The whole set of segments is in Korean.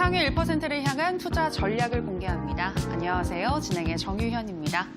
상위 1%를 향한 투자 전략을 공개합니다. 안녕하세요. 진행의 정유현입니다.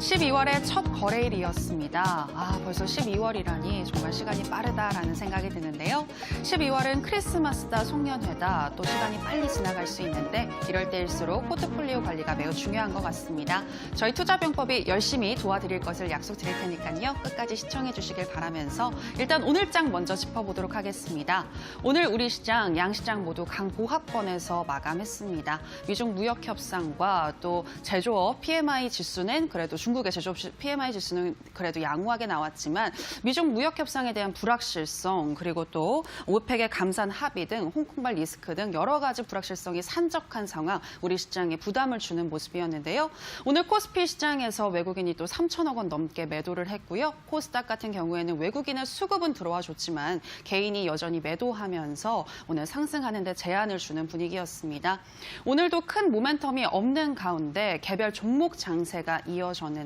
12월의 첫 거래일이었습니다. 벌써 12월이라니 정말 시간이 빠르다라는 생각이 드는데요. 12월은 크리스마스다, 송년회다, 또 시간이 빨리 지나갈 수 있는데 이럴 때일수록 포트폴리오 관리가 매우 중요한 것 같습니다. 저희 투자병법이 열심히 도와드릴 것을 약속드릴 테니까요. 끝까지 시청해 주시길 바라면서 일단 오늘 장 먼저 짚어보도록 하겠습니다. 오늘 우리 시장, 양시장 모두 강보합권에서 마감했습니다. 미중 무역 협상과 또 제조업 PMI 지수는 그래도 중국의 제조업 PMI 지수는 그래도 양호하게 나왔지만 미중 무역 협상에 대한 불확실성 그리고 또 오펙의 감산 합의 등 홍콩발 리스크 등 여러 가지 불확실성이 산적한 상황 우리 시장에 부담을 주는 모습이었는데요. 오늘 코스피 시장에서 외국인이 또 3천억 원 넘게 매도를 했고요. 코스닥 같은 경우에는 외국인의 수급은 들어와 줬지만 개인이 여전히 매도하면서 오늘 상승하는 데 제한을 주는 분위기였습니다. 오늘도 큰 모멘텀이 없는 가운데 개별 종목 장세가 이어졌는데요.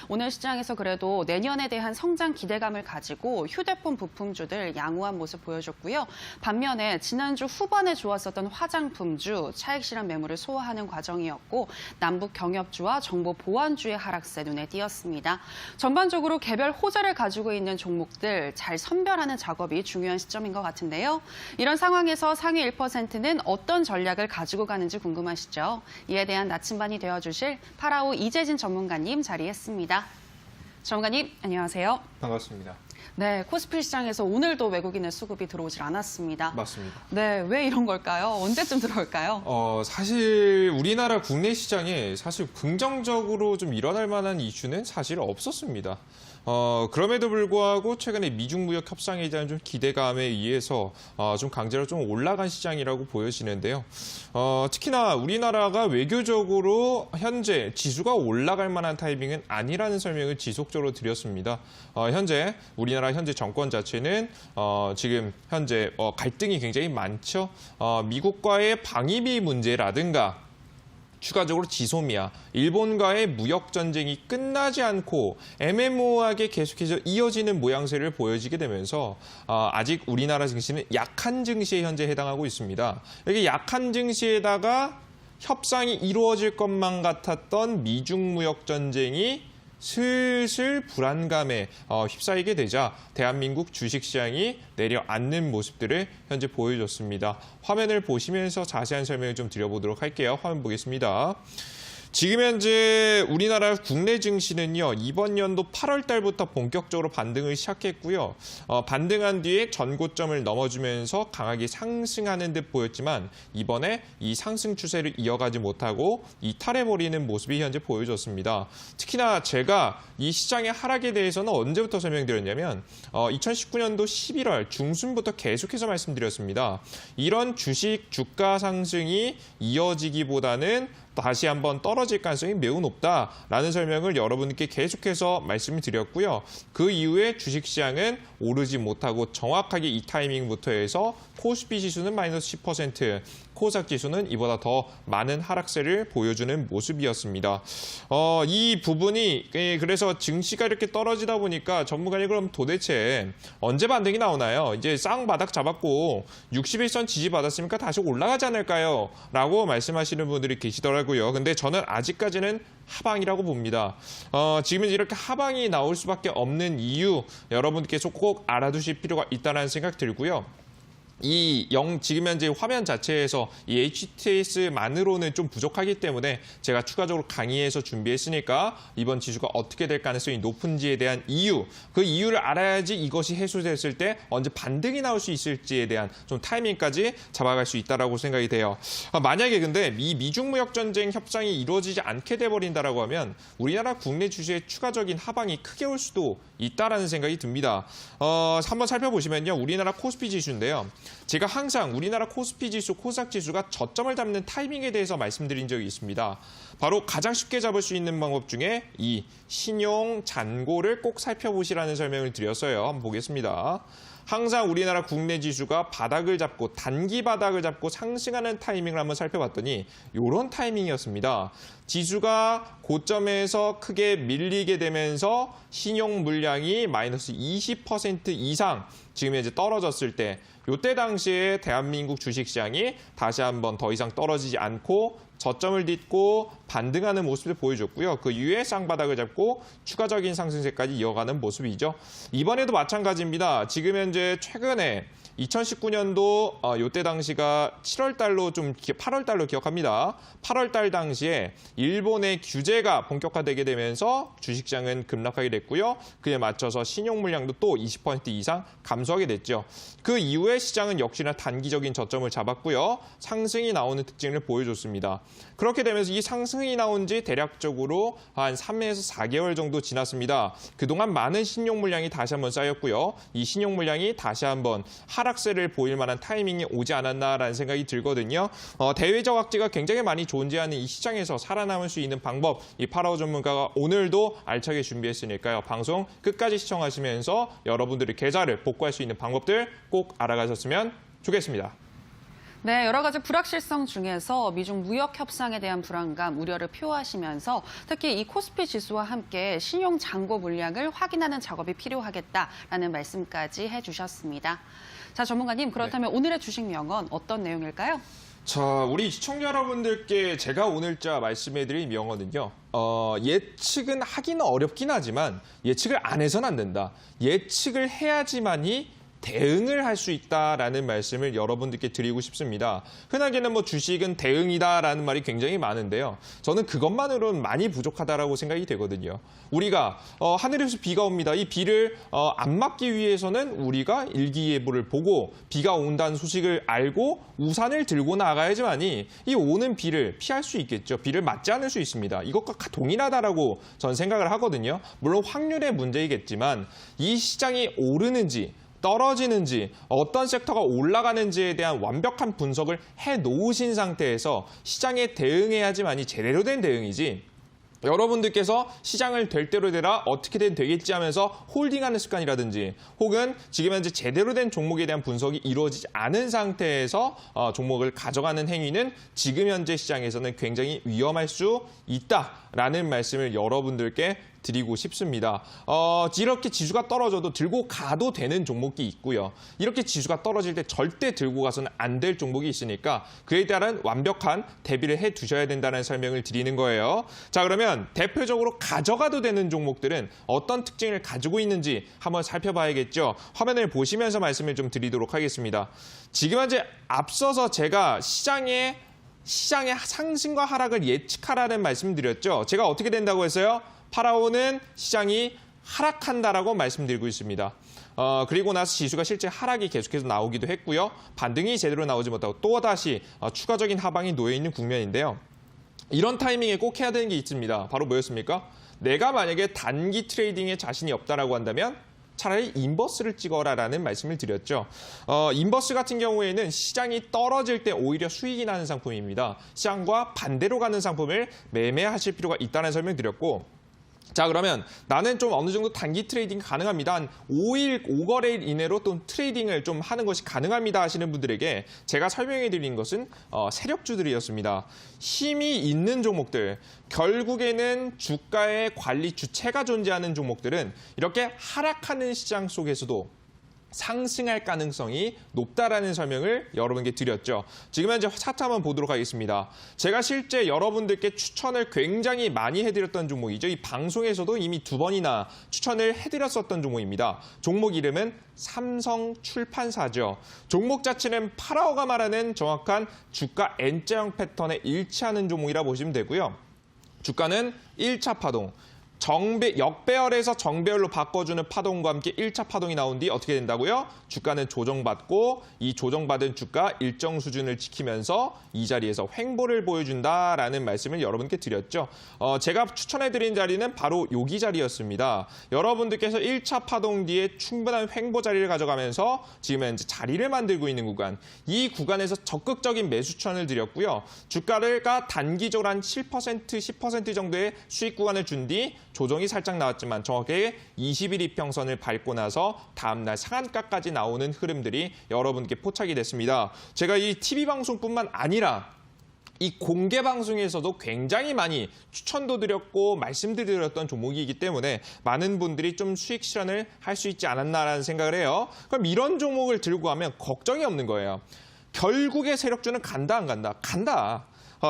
오늘 시장에서 그래도 내년에 대한 성장 기대감을 가지고 휴대폰 부품주들 양호한 모습 보여줬고요. 반면에 지난주 후반에 좋았었던 화장품주, 차익 실현 매물을 소화하는 과정이었고 남북 경협주와 정보 보안주의 하락세 눈에 띄었습니다. 전반적으로 개별 호재를 가지고 있는 종목들 잘 선별하는 작업이 중요한 시점인 것 같은데요. 이런 상황에서 상위 1%는 어떤 전략을 가지고 가는지 궁금하시죠? 이에 대한 나침반이 되어주실 파라오 이재진 전문가님 자리했습니다. 전문가님, 안녕하세요. 반갑습니다. 네, 코스피 시장에서 오늘도 외국인의 수급이 들어오질 않았습니다. 맞습니다. 네, 왜 이런 걸까요? 언제쯤 들어올까요? 사실 우리나라 국내 시장에 사실 긍정적으로 좀 일어날 만한 이슈는 사실 없었습니다. 그럼에도 불구하고 최근에 미중 무역 협상에 대한 좀 기대감에 의해서 좀 강제로 좀 올라간 시장이라고 보여지는데요. 특히나 우리나라가 외교적으로 현재 지수가 올라갈 만한 타이밍은 아니라는 설명을 지속적으로 드렸습니다. 현재 우리나라 현재 정권 자체는 지금 현재 갈등이 굉장히 많죠. 미국과의 방위비 문제라든가 추가적으로 지소미아, 일본과의 무역 전쟁이 끝나지 않고 애매모호하게 계속해서 이어지는 모양새를 보여지게 되면서 아직 우리나라 증시는 약한 증시에 현재 해당하고 있습니다. 여기 약한 증시에다가 협상이 이루어질 것만 같았던 미중 무역 전쟁이 슬슬 불안감에 휩싸이게 되자 대한민국 주식시장이 내려앉는 모습들을 현재 보여줬습니다. 화면을 보시면서 자세한 설명을 좀 드려보도록 할게요. 화면 보겠습니다. 지금 현재 우리나라 국내 증시는요, 이번 연도 8월 달부터 본격적으로 반등을 시작했고요. 반등한 뒤에 전고점을 넘어주면서 강하게 상승하는 듯 보였지만 이번에 이 상승 추세를 이어가지 못하고 이탈해버리는 모습이 현재 보여졌습니다. 특히나 제가 이 시장의 하락에 대해서는 언제부터 설명드렸냐면 2019년도 11월 중순부터 계속해서 말씀드렸습니다. 이런 주식 주가 상승이 이어지기보다는 다시 한번 떨어질 가능성이 매우 높다라는 설명을 여러분께 계속해서 말씀을 드렸고요. 그 이후에 주식시장은 오르지 못하고 정확하게 이 타이밍부터 해서 코스피 지수는 마이너스 10%, 코스닥 지수는 이보다 더 많은 하락세를 보여주는 모습이었습니다. 이 부분이 그래서 증시가 이렇게 떨어지다 보니까 전문가님 그럼 도대체 언제 반등이 나오나요? 이제 쌍바닥 잡았고 61선 지지받았으니까 다시 올라가지 않을까요? 라고 말씀하시는 분들이 계시더라고요. 근데 저는 아직까지는 하방이라고 봅니다. 지금 이렇게 하방이 나올 수밖에 없는 이유 여러분께서 꼭 알아두실 필요가 있다는 생각 들고요. 지금 현재 화면 자체에서 이 HTS만으로는 좀 부족하기 때문에 제가 추가적으로 강의해서 준비했으니까 이번 지수가 어떻게 될 가능성이 높은지에 대한 이유, 그 이유를 알아야지 이것이 해소됐을 때 언제 반등이 나올 수 있을지에 대한 좀 타이밍까지 잡아갈 수 있다라고 생각이 돼요. 만약에 근데 이 미중 무역 전쟁 협상이 이루어지지 않게 돼버린다라고 하면 우리나라 국내 주식의 추가적인 하방이 크게 올 수도 있다라는 생각이 듭니다. 한번 살펴보시면요, 우리나라 코스피 지수인데요. 제가 항상 우리나라 코스피 지수, 코스닥 지수가 저점을 잡는 타이밍에 대해서 말씀드린 적이 있습니다. 바로 가장 쉽게 잡을 수 있는 방법 중에 이 신용 잔고를 꼭 살펴보시라는 설명을 드렸어요. 한번 보겠습니다. 항상 우리나라 국내 지수가 바닥을 잡고 단기 바닥을 잡고 상승하는 타이밍을 한번 살펴봤더니 이런 타이밍이었습니다. 지수가 고점에서 크게 밀리게 되면서 신용 물량이 마이너스 20% 이상 지금 이제 떨어졌을 때 이때 당시에 대한민국 주식시장이 다시 한번 더 이상 떨어지지 않고 저점을 딛고 반등하는 모습을 보여줬고요. 그 이후에 쌍바닥을 잡고 추가적인 상승세까지 이어가는 모습이죠. 이번에도 마찬가지입니다. 지금 현재 최근에 2019년도 이때 당시가 8월 달로 기억합니다. 8월 달 당시에 일본의 규제가 본격화되게 되면서 주식시장은 급락하게 됐고요. 그에 맞춰서 신용 물량도 또 20% 이상 감소하게 됐죠. 그 이후에 시장은 역시나 단기적인 저점을 잡았고요. 상승이 나오는 특징을 보여줬습니다. 그렇게 되면서 이 상승이 나온 지 대략적으로 한 3에서 4개월 정도 지났습니다. 그동안 많은 신용 물량이 다시 한번 쌓였고요. 이 신용 물량이 다시 한번 하락세를 보일 만한 타이밍이 오지 않았나라는 생각이 들거든요. 대외적 악재가 굉장히 많이 존재하는 이 시장에서 살아남을 수 있는 방법, 이 파라오 전문가가 오늘도 알차게 준비했으니까요. 방송 끝까지 시청하시면서 여러분들의 계좌를 복구할 수 있는 방법들 꼭 알아가셨으면 좋겠습니다. 네, 여러 가지 불확실성 중에서 미중 무역 협상에 대한 불안감, 우려를 표하시면서 특히 이 코스피 지수와 함께 신용 잔고 물량을 확인하는 작업이 필요하겠다라는 말씀까지 해주셨습니다. 자, 전문가님, 그렇다면 오늘의 주식 명언 어떤 내용일까요? 자, 우리 시청자 여러분들께 제가 오늘자 말씀해드릴 명언은요. 예측은 하기는 어렵긴 하지만 예측을 안 해서는 안 된다. 예측을 해야지만이 대응을 할 수 있다라는 말씀을 여러분들께 드리고 싶습니다. 흔하게는 주식은 대응이다라는 말이 굉장히 많은데요. 저는 그것만으로는 많이 부족하다라고 생각이 되거든요. 우리가 하늘에서 비가 옵니다. 이 비를 안 맞기 위해서는 우리가 일기예보를 보고 비가 온다는 소식을 알고 우산을 들고 나가야지만이 이 오는 비를 피할 수 있겠죠. 비를 맞지 않을 수 있습니다. 이것과 동일하다라고 저는 생각을 하거든요. 물론 확률의 문제이겠지만 이 시장이 오르는지 떨어지는지 어떤 섹터가 올라가는지에 대한 완벽한 분석을 해놓으신 상태에서 시장에 대응해야지만이 제대로 된 대응이지 여러분들께서 시장을 될 대로 되라 어떻게든 되겠지 하면서 홀딩하는 습관이라든지 혹은 지금 현재 제대로 된 종목에 대한 분석이 이루어지지 않은 상태에서 종목을 가져가는 행위는 지금 현재 시장에서는 굉장히 위험할 수 있다라는 말씀을 여러분들께 드리고 싶습니다. 이렇게 지수가 떨어져도 들고 가도 되는 종목이 있고요. 이렇게 지수가 떨어질 때 절대 들고 가서는 안 될 종목이 있으니까 그에 따른 완벽한 대비를 해 두셔야 된다는 설명을 드리는 거예요. 자, 그러면 대표적으로 가져가도 되는 종목들은 어떤 특징을 가지고 있는지 한번 살펴봐야겠죠. 화면을 보시면서 말씀을 좀 드리도록 하겠습니다. 지금 현재 앞서서 제가 시장의 상승과 하락을 예측하라는 말씀을 드렸죠. 제가 어떻게 된다고 했어요? 파라오는 시장이 하락한다라고 말씀드리고 있습니다. 그리고 나서 지수가 실제 하락이 계속해서 나오기도 했고요. 반등이 제대로 나오지 못하고 또다시 추가적인 하방이 놓여 있는 국면인데요. 이런 타이밍에 꼭 해야 되는 게 있습니다. 바로 뭐였습니까? 내가 만약에 단기 트레이딩에 자신이 없다라고 한다면 차라리 인버스를 찍어라라는 말씀을 드렸죠. 인버스 같은 경우에는 시장이 떨어질 때 오히려 수익이 나는 상품입니다. 시장과 반대로 가는 상품을 매매하실 필요가 있다는 설명 드렸고 자, 그러면 나는 좀 어느 정도 단기 트레이딩 가능합니다. 한 5일, 5거래일 이내로 또 트레이딩을 좀 하는 것이 가능합니다 하시는 분들에게 제가 설명해 드린 것은 세력주들이었습니다. 힘이 있는 종목들, 결국에는 주가의 관리 주체가 존재하는 종목들은 이렇게 하락하는 시장 속에서도 상승할 가능성이 높다라는 설명을 여러분께 드렸죠. 지금 현재 차트 한번 보도록 하겠습니다. 제가 실제 여러분들께 추천을 굉장히 많이 해드렸던 종목이죠. 이 방송에서도 이미 2번이나 추천을 해드렸었던 종목입니다. 종목 이름은 삼성출판사죠. 종목 자체는 파라오가 말하는 정확한 주가 N자형 패턴에 일치하는 종목이라 보시면 되고요. 주가는 1차 파동. 역배열에서 정배열로 바꿔주는 파동과 함께 1차 파동이 나온 뒤 어떻게 된다고요? 주가는 조정받고 이 조정받은 주가 일정 수준을 지키면서 이 자리에서 횡보를 보여준다라는 말씀을 여러분께 드렸죠. 제가 추천해드린 자리는 바로 여기 자리였습니다. 여러분들께서 1차 파동 뒤에 충분한 횡보 자리를 가져가면서 지금 현재 자리를 만들고 있는 구간, 이 구간에서 적극적인 매수 추천을 드렸고요. 주가가 단기적으로 한 7%, 10% 정도의 수익 구간을 준 뒤 조정이 살짝 나왔지만 정확하게 20일 이평선을 밟고 나서 다음날 상한가까지 나오는 흐름들이 여러분께 포착이 됐습니다. 제가 이 TV 방송뿐만 아니라 이 공개 방송에서도 굉장히 많이 추천도 드렸고 말씀도 드렸던 종목이기 때문에 많은 분들이 좀 수익 실현을 할 수 있지 않았나라는 생각을 해요. 그럼 이런 종목을 들고 가면 걱정이 없는 거예요. 결국에 세력주는 간다 안 간다? 간다.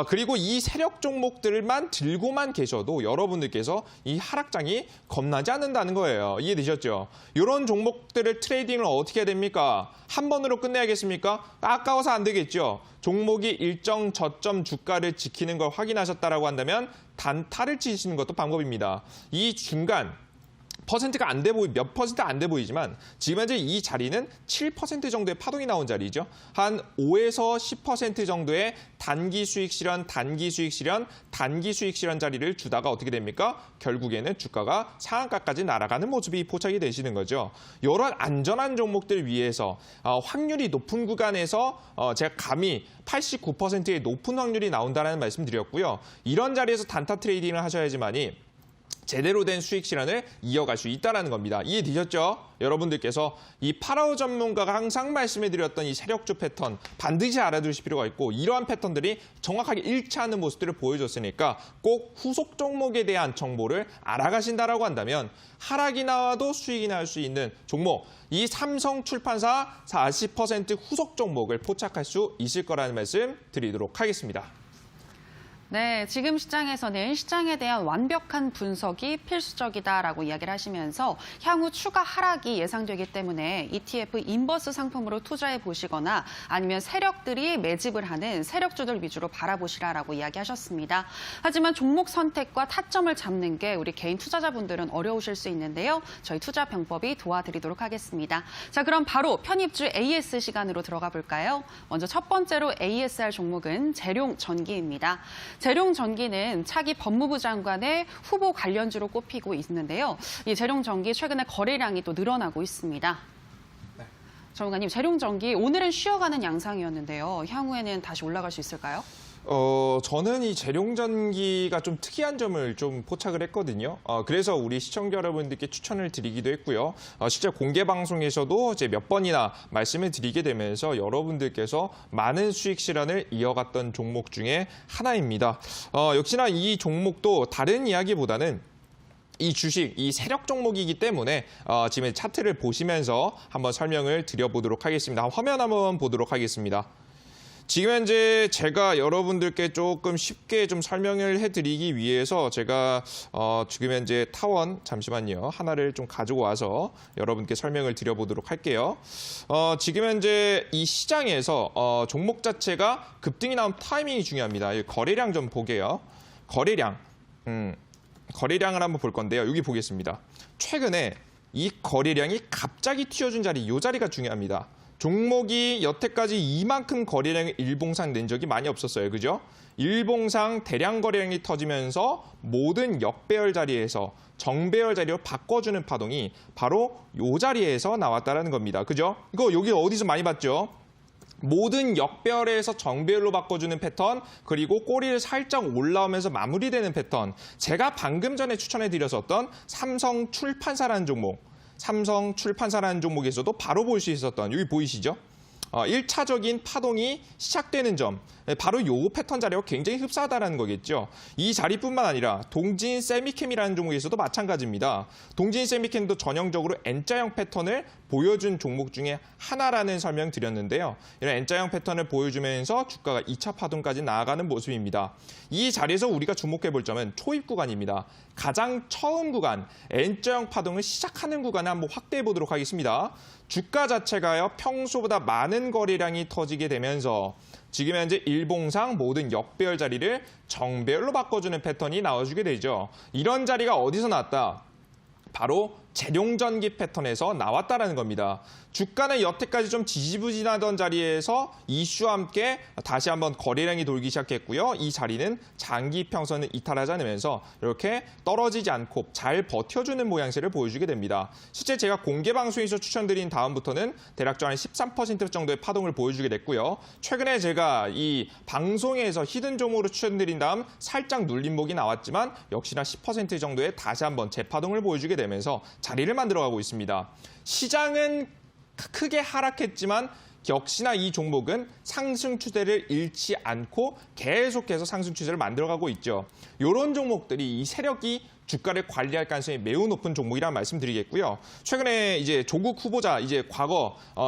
그리고 이 세력 종목들만 들고만 계셔도 여러분들께서 이 하락장이 겁나지 않는다는 거예요. 이해되셨죠? 이런 종목들을 트레이딩을 어떻게 해야 됩니까? 한 번으로 끝내야겠습니까? 아까워서 안 되겠죠? 종목이 일정 저점 주가를 지키는 걸 확인하셨다라고 한다면 단타를 치시는 것도 방법입니다. 이 중간 퍼센트가 몇 퍼센트 안 돼 보이지만 지금 현재 이 자리는 7% 정도의 파동이 나온 자리죠. 한 5에서 10% 정도의 단기 수익 실현, 단기 수익 실현, 단기 수익 실현 자리를 주다가 어떻게 됩니까? 결국에는 주가가 상한가까지 날아가는 모습이 포착이 되시는 거죠. 이런 안전한 종목들 위해서 확률이 높은 구간에서 제가 감히 89%의 높은 확률이 나온다는 말씀 드렸고요. 이런 자리에서 단타 트레이딩을 하셔야지만이 제대로 된 수익 실현을 이어갈 수 있다는 겁니다. 이해되셨죠? 여러분들께서 이 파라오 전문가가 항상 말씀해드렸던 이 세력주 패턴 반드시 알아두실 필요가 있고 이러한 패턴들이 정확하게 일치하는 모습들을 보여줬으니까 꼭 후속 종목에 대한 정보를 알아가신다라고 한다면 하락이 나와도 수익이 날 수 있는 종목, 이 삼성출판사 40% 후속 종목을 포착할 수 있을 거라는 말씀 드리도록 하겠습니다. 네, 지금 시장에서는 시장에 대한 완벽한 분석이 필수적이다라고 이야기를 하시면서 향후 추가 하락이 예상되기 때문에 ETF 인버스 상품으로 투자해 보시거나 아니면 세력들이 매집을 하는 세력주들 위주로 바라보시라라고 이야기하셨습니다. 하지만 종목 선택과 타점을 잡는 게 우리 개인 투자자분들은 어려우실 수 있는데요. 저희 투자 병법이 도와드리도록 하겠습니다. 자, 그럼 바로 편입주 AS 시간으로 들어가 볼까요? 먼저 첫 번째로 ASR 종목은 재룡전기입니다. 재룡전기는 차기 법무부 장관의 후보 관련주로 꼽히고 있는데요. 이 재룡전기 최근에 거래량이 또 늘어나고 있습니다. 네. 전문가님, 재룡전기 오늘은 쉬어가는 양상이었는데요. 향후에는 다시 올라갈 수 있을까요? 저는 이 재룡전기가 좀 특이한 점을 좀 포착을 했거든요. 그래서 우리 시청자 여러분들께 추천을 드리기도 했고요. 실제 공개 방송에서도 이제 몇 번이나 말씀을 드리게 되면서 여러분들께서 많은 수익 실현을 이어갔던 종목 중에 하나입니다. 역시나 이 종목도 다른 이야기보다는 이 주식, 이 세력 종목이기 때문에 지금 차트를 보시면서 한번 설명을 드려보도록 하겠습니다. 화면 한번 보도록 하겠습니다. 지금 현재 제가 여러분들께 조금 쉽게 좀 설명을 해드리기 위해서 제가 지금 현재 타원 잠시만요. 하나를 좀 가지고 와서 여러분께 설명을 드려보도록 할게요. 지금 현재 이 시장에서 종목 자체가 급등이 나온 타이밍이 중요합니다. 이 거래량 좀 보게요. 거래량을 한번 볼 건데요. 여기 보겠습니다. 최근에 이 거래량이 갑자기 튀어준 자리, 이 자리가 중요합니다. 종목이 여태까지 이만큼 거래량이 일봉상 낸 적이 많이 없었어요. 그죠? 일봉상 대량 거래량이 터지면서 모든 역배열 자리에서 정배열 자리로 바꿔주는 파동이 바로 이 자리에서 나왔다는 겁니다. 그죠? 이거 여기 어디서 많이 봤죠? 모든 역배열에서 정배열로 바꿔주는 패턴, 그리고 꼬리를 살짝 올라오면서 마무리되는 패턴. 제가 방금 전에 추천해드렸었던 삼성출판사라는 종목. 삼성출판사라는 종목에서도 바로 볼 수 있었던, 여기 보이시죠? 1차적인 파동이 시작되는 점, 바로 요 패턴 자리와 굉장히 흡사하다는 거겠죠. 이 자리뿐만 아니라 동진 세미캠이라는 종목에서도 마찬가지입니다. 동진 세미캠도 전형적으로 N자형 패턴을 보여준 종목 중에 하나라는 설명 드렸는데요. 이런 N자형 패턴을 보여주면서 주가가 2차 파동까지 나아가는 모습입니다. 이 자리에서 우리가 주목해 볼 점은 초입 구간입니다. 가장 처음 구간, N자형 파동을 시작하는 구간을 한번 확대해 보도록 하겠습니다. 주가 자체가요, 평소보다 많은 거래량이 터지게 되면서 지금 현재 일봉상 모든 역배열 자리를 정배열로 바꿔주는 패턴이 나와주게 되죠. 이런 자리가 어디서 나왔다? 바로 재룡전기 패턴에서 나왔다는 겁니다. 주가는 여태까지 좀 지지부진하던 자리에서 이슈와 함께 다시 한번 거래량이 돌기 시작했고요. 이 자리는 장기 평선을 이탈하지 않으면서 이렇게 떨어지지 않고 잘 버텨주는 모양새를 보여주게 됩니다. 실제 제가 공개 방송에서 추천드린 다음부터는 대략 한 13% 정도의 파동을 보여주게 됐고요. 최근에 제가 이 방송에서 히든 종목으로 추천드린 다음 살짝 눌림목이 나왔지만 역시나 10% 정도의 다시 한번 재파동을 보여주게 되면서 자리를 만들어가고 있습니다. 시장은 크게 하락했지만 역시나 이 종목은 상승 추세를 잃지 않고 계속해서 상승 추세를 만들어가고 있죠. 이런 종목들이 이 세력이 주가를 관리할 가능성이 매우 높은 종목이라는 말씀드리겠고요. 최근에 이제 조국 후보자, 이제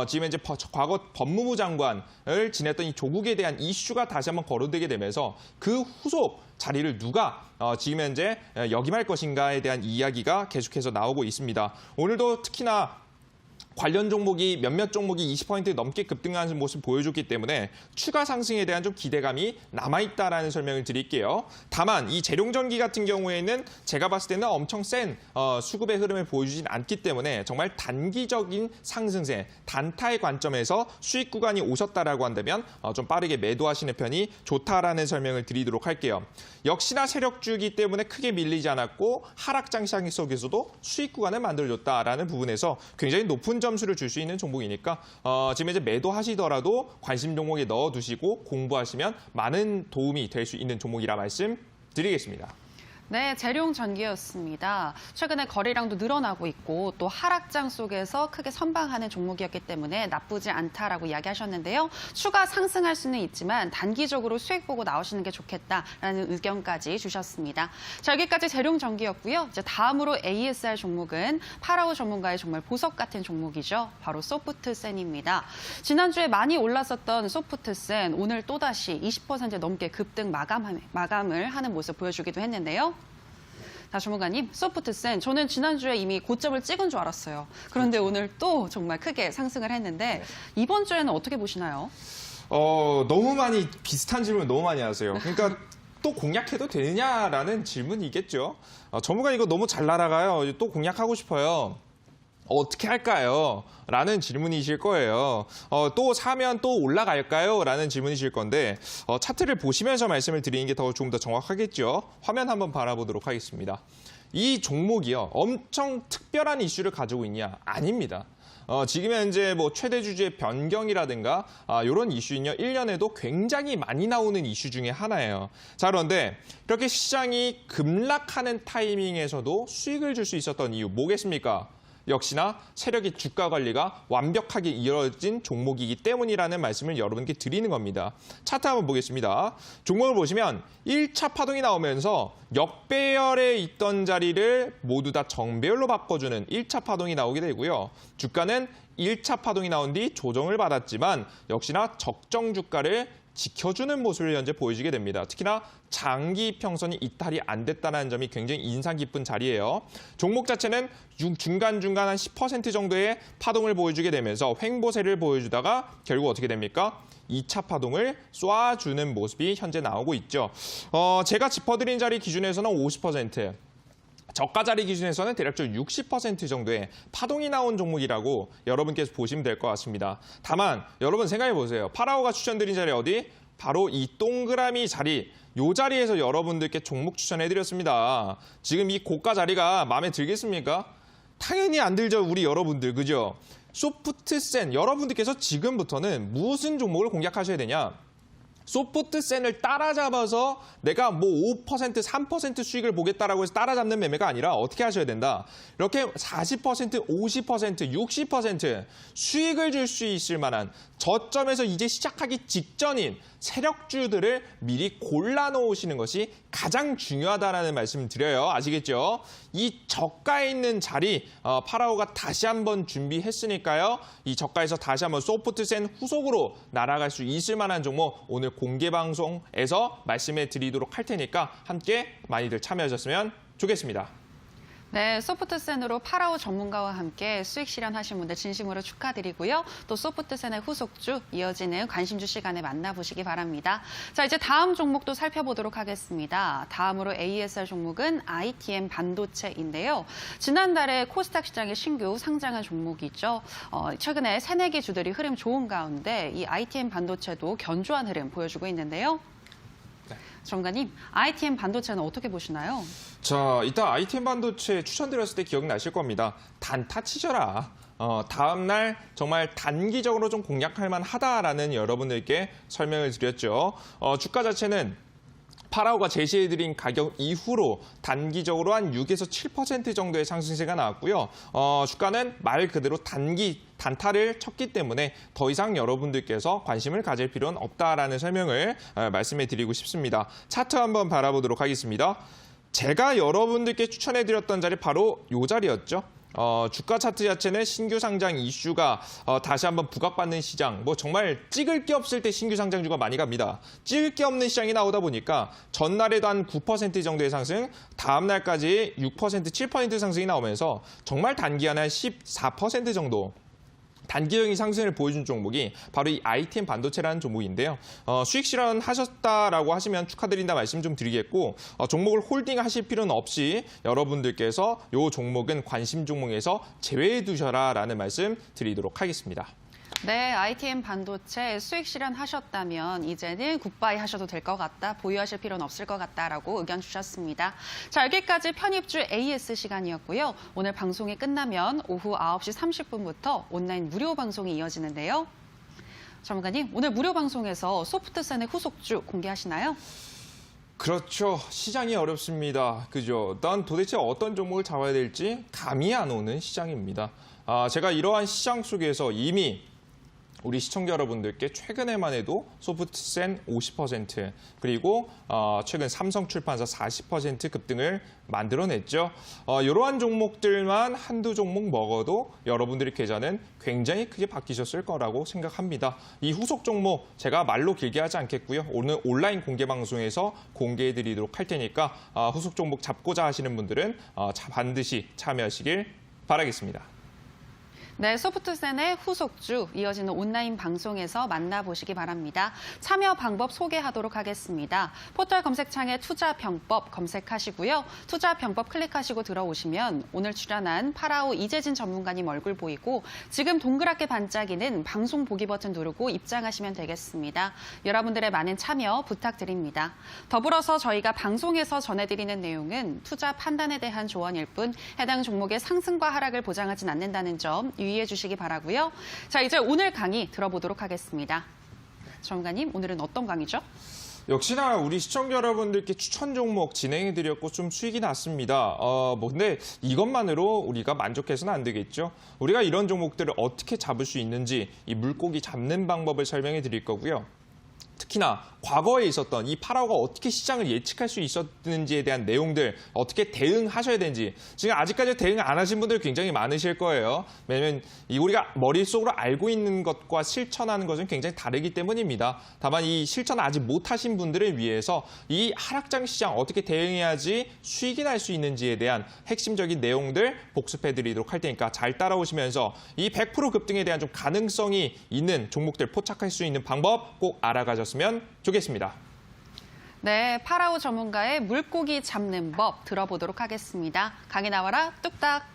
지금 현재 과거 법무부 장관을 지냈던 이 조국에 대한 이슈가 다시 한번 거론되게 되면서 그 후속 자리를 누가 지금 현재 역임할 것인가에 대한 이야기가 계속해서 나오고 있습니다. 오늘도 특히나 관련 종목이 몇몇 종목이 20% 넘게 급등하는 모습을 보여줬기 때문에 추가 상승에 대한 좀 기대감이 남아있다라는 설명을 드릴게요. 다만 이 재룡전기 같은 경우에는 제가 봤을 때는 엄청 센 수급의 흐름을 보여주진 않기 때문에 정말 단기적인 상승세, 단타의 관점에서 수익 구간이 오셨다라고 한다면 좀 빠르게 매도하시는 편이 좋다라는 설명을 드리도록 할게요. 역시나 세력주이기 때문에 크게 밀리지 않았고 하락장 시장 속에서도 수익 구간을 만들어줬다라는 부분에서 굉장히 높은 점수를 줄 수 있는 종목이니까 지금 이제 매도하시더라도 관심 종목에 넣어두시고 공부하시면 많은 도움이 될 수 있는 종목이라 말씀드리겠습니다. 네, 재룡전기였습니다. 최근에 거래량도 늘어나고 있고 또 하락장 속에서 크게 선방하는 종목이었기 때문에 나쁘지 않다라고 이야기하셨는데요. 추가 상승할 수는 있지만 단기적으로 수익 보고 나오시는 게 좋겠다라는 의견까지 주셨습니다. 자, 여기까지 재룡전기였고요. 이제 다음으로 ASR 종목은 파라오 전문가의 정말 보석 같은 종목이죠. 바로 소프트센입니다. 지난주에 많이 올랐었던 소프트센 오늘 또다시 20% 넘게 급등 마감을 하는 모습 보여주기도 했는데요. 자, 전문가님, 소프트센 저는 지난주에 이미 고점을 찍은 줄 알았어요. 그런데 오늘 또 정말 크게 상승을 했는데 이번 주에는 어떻게 보시나요? 너무 많이 비슷한 질문 너무 많이 하세요. 그러니까 또 공략해도 되느냐라는 질문이겠죠. 전문가 이거 너무 잘 날아가요. 또 공략하고 싶어요. 어떻게 할까요? 라는 질문이실 거예요. 또 사면 또 올라갈까요? 라는 질문이실 건데 차트를 보시면서 말씀을 드리는 게 좀 더 정확하겠죠. 화면 한번 바라보도록 하겠습니다. 이 종목이요. 엄청 특별한 이슈를 가지고 있냐? 아닙니다. 지금 현재 뭐 최대 주주의 변경이라든가 이런 이슈는요. 1년에도 굉장히 많이 나오는 이슈 중에 하나예요. 자, 그런데 이렇게 시장이 급락하는 타이밍에서도 수익을 줄 수 있었던 이유 뭐겠습니까? 역시나 세력의 주가 관리가 완벽하게 이루어진 종목이기 때문이라는 말씀을 여러분께 드리는 겁니다. 차트 한번 보겠습니다. 종목을 보시면 1차 파동이 나오면서 역배열에 있던 자리를 모두 다 정배열로 바꿔주는 1차 파동이 나오게 되고요. 주가는 1차 파동이 나온 뒤 조정을 받았지만 역시나 적정 주가를 지켜주는 모습을 현재 보여주게 됩니다. 특히나 장기 평선이 이탈이 안 됐다는 점이 굉장히 인상 깊은 자리예요. 종목 자체는 중간중간 한 10% 정도의 파동을 보여주게 되면서 횡보세를 보여주다가 결국 어떻게 됩니까? 2차 파동을 쏴주는 모습이 현재 나오고 있죠. 제가 짚어드린 자리 기준에서는 50%, 저가 자리 기준에서는 대략적으로 60% 정도의 파동이 나온 종목이라고 여러분께서 보시면 될 것 같습니다. 다만 여러분 생각해 보세요. 파라오가 추천드린 자리 어디? 바로 이 동그라미 자리, 이 자리에서 여러분들께 종목 추천해드렸습니다. 지금 이 고가 자리가 마음에 들겠습니까? 당연히 안 들죠, 우리 여러분들, 그죠? 소프트센, 여러분들께서 지금부터는 무슨 종목을 공략하셔야 되냐? 소프트센을 따라잡아서 내가 뭐 5%, 3% 수익을 보겠다라고 해서 따라잡는 매매가 아니라 어떻게 하셔야 된다. 이렇게 40%, 50%, 60% 수익을 줄 수 있을 만한 저점에서 이제 시작하기 직전인 세력주들을 미리 골라놓으시는 것이 가장 중요하다는 말씀을 드려요. 아시겠죠? 이 저가에 있는 자리 파라오가 다시 한번 준비했으니까요. 이 저가에서 다시 한번 소프트센 후속으로 날아갈 수 있을 만한 종목 오늘 공개 방송에서 말씀해 드리도록 할 테니까 함께 많이들 참여하셨으면 좋겠습니다. 네, 소프트센으로 파라오 전문가와 함께 수익 실현하신 분들 진심으로 축하드리고요. 또 소프트센의 후속주 이어지는 관심주 시간에 만나보시기 바랍니다. 자, 이제 다음 종목도 살펴보도록 하겠습니다. 다음으로 ASR 종목은 ITM 반도체인데요. 지난달에 코스닥 시장에 신규 상장한 종목이죠. 최근에 새내기 주들이 흐름 좋은 가운데 이 ITM 반도체도 견조한 흐름 보여주고 있는데요. 전문가님, ITM 반도체는 어떻게 보시나요? 자, 이따 ITM 반도체 추천드렸을 때 기억나실 겁니다. 단타 치셔라. 다음 날 정말 단기적으로 좀 공략할 만하다라는 여러분들께 설명을 드렸죠. 주가 자체는 파라오가 제시해드린 가격 이후로 단기적으로 한 6에서 7% 정도의 상승세가 나왔고요. 주가는 말 그대로 단타를 쳤기 때문에 더 이상 여러분들께서 관심을 가질 필요는 없다라는 설명을 말씀해 드리고 싶습니다. 차트 한번 바라보도록 하겠습니다. 제가 여러분들께 추천해드렸던 자리 바로 이 자리였죠. 주가 차트 자체는 신규 상장 이슈가 다시 한번 부각받는 시장, 뭐 정말 찍을 게 없을 때 신규 상장주가 많이 갑니다. 찍을 게 없는 시장이 나오다 보니까 전날에도 한 9% 정도의 상승, 다음 날까지 6%, 7% 상승이 나오면서 정말 단기간에 한 14% 정도 단기적인 상승을 보여준 종목이 바로 이 ITM 반도체라는 종목인데요. 수익 실현하셨다라고 하시면 축하드린다 말씀 좀 드리겠고, 종목을 홀딩하실 필요는 없이 여러분들께서 이 종목은 관심 종목에서 제외해 두셔라라는 말씀 드리도록 하겠습니다. 네, ITM 반도체 수익 실현하셨다면 이제는 굿바이 하셔도 될 것 같다, 보유하실 필요는 없을 것 같다라고 의견 주셨습니다. 자, 여기까지 편입주 AS 시간이었고요. 오늘 방송이 끝나면 오후 9시 30분부터 온라인 무료 방송이 이어지는데요. 전문가님, 오늘 무료 방송에서 소프트센의 후속주 공개하시나요? 그렇죠. 시장이 어렵습니다. 그죠? 난 도대체 어떤 종목을 잡아야 될지 감이 안 오는 시장입니다. 제가 이러한 시장 속에서 이미 우리 시청자 여러분들께 최근에만 해도 소프트센 50%, 그리고 최근 삼성출판사 40% 급등을 만들어냈죠. 이러한 종목들만 한두 종목 먹어도 여러분들의 계좌는 굉장히 크게 바뀌셨을 거라고 생각합니다. 이 후속 종목 제가 말로 길게 하지 않겠고요. 오늘 온라인 공개 방송에서 공개해드리도록 할 테니까 후속 종목 잡고자 하시는 분들은 반드시 참여하시길 바라겠습니다. 네, 소프트센의 후속주 이어지는 온라인 방송에서 만나보시기 바랍니다. 참여 방법 소개하도록 하겠습니다. 포털 검색창에 투자병법 검색하시고요. 투자병법 클릭하시고 들어오시면 오늘 출연한 파라오 이재진 전문가님 얼굴 보이고 지금 동그랗게 반짝이는 방송 보기 버튼 누르고 입장하시면 되겠습니다. 여러분들의 많은 참여 부탁드립니다. 더불어서 저희가 방송에서 전해드리는 내용은 투자 판단에 대한 조언일 뿐 해당 종목의 상승과 하락을 보장하진 않는다는 점 유의해 주시기 바라고요. 자, 이제 오늘 강의 들어보도록 하겠습니다. 전문가님, 오늘은 어떤 강의죠? 역시나 우리 시청자 여러분들께 추천 종목 진행해드렸고 좀 수익이 났습니다. 근데 이것만으로 우리가 만족해서는 안 되겠죠. 우리가 이런 종목들을 어떻게 잡을 수 있는지 이 물고기 잡는 방법을 설명해 드릴 거고요. 특히나 과거에 있었던 이 파라오가 어떻게 시장을 예측할 수 있었는지에 대한 내용들, 어떻게 대응하셔야 되는지 지금 아직까지 대응 안 하신 분들 굉장히 많으실 거예요. 왜냐하면 우리가 머릿속으로 알고 있는 것과 실천하는 것은 굉장히 다르기 때문입니다. 다만 이 실천 아직 못하신 분들을 위해서 이 하락장 시장 어떻게 대응해야지 수익이 날 수 있는지에 대한 핵심적인 내용들 복습해드리도록 할 테니까 잘 따라오시면서 이 100% 급등에 대한 좀 가능성이 있는 종목들 포착할 수 있는 방법 꼭 알아가셨으면 좋겠습니다. 네, 파라오 전문가의 물고기 잡는 법 들어보도록 하겠습니다. 강의 나와라 뚝딱.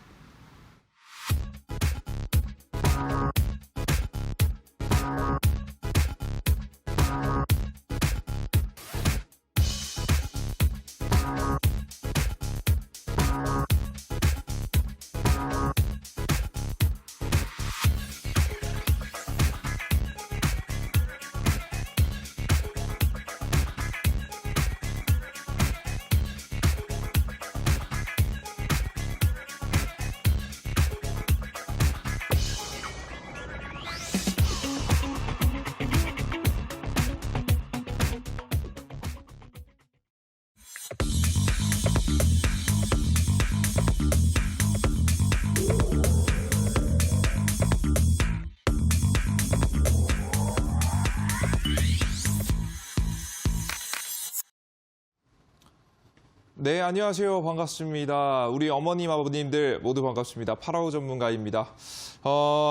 네, 안녕하세요. 반갑습니다. 우리 어머님, 아버님들 모두 반갑습니다. 파라오 전문가입니다.